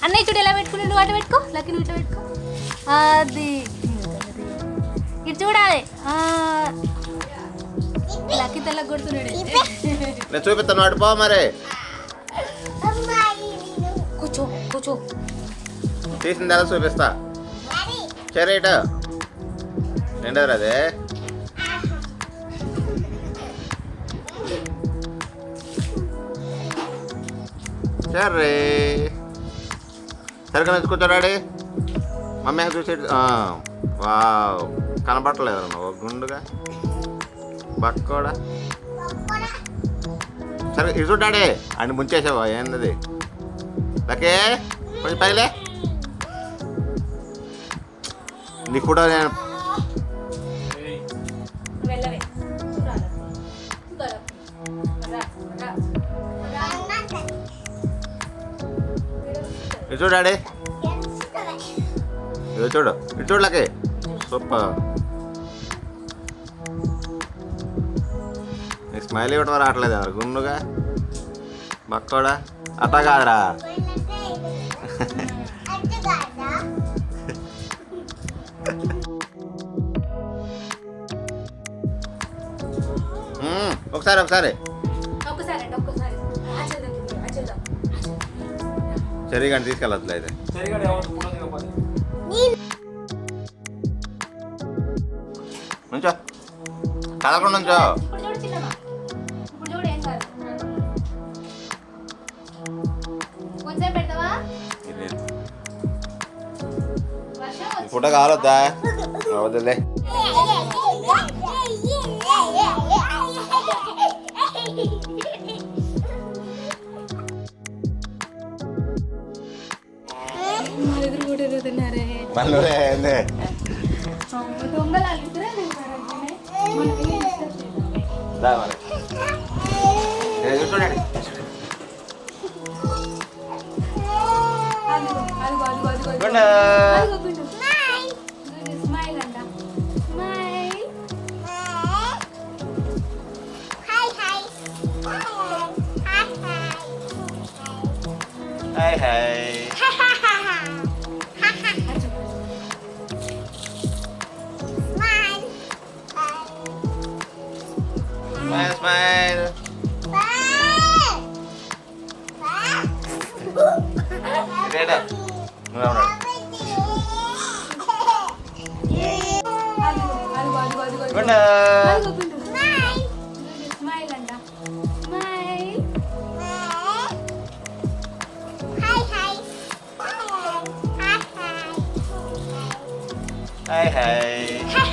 అన్నయ్య చూడు ఎలా పెట్టుకుని నువ్వు అటు పెట్టుకో లక్కీ నువ్వు ఇట్లా పెట్టుకో అది ఇటు చూడాలి లక్కీ తెల్ల కొడుతున్నాడు నేను చూపిస్తాను వాడు పో మరి కూర్చో కూర్చో తీసిన తర్వాత చూపిస్తా సరే ఇటు రెండోది అదే సరే సరిగ్గా నుంచి కూర్చోడాడి మమ్మీ చూసి వావ్ కనపడలేదు నువ్వు గుండుగా బక్కోడా సరే ఇటు చూడాడే ఆయన ముంచేసావా ఏంది లకే కొంచెం పైలే నీ ఫోటో నేను ఇటు చూడాడే ఇటు చూడు ఇటు చూడలకే సూపర్ నీకు స్మైల్ ఇవ్వడం రావట్లేదు ఎవరు గుండుగా బక్కోడా అట్టా కాదురా ఒకసారి ఒకసారి సరిగా తీసుకెళ్ళట్లే అయితే నుంచో కదలకుండా నుంచో ఫోటో కావాలొద్దా వద్దులే Hai hai. Smile. Smile. Ada. Benar. Hai hai.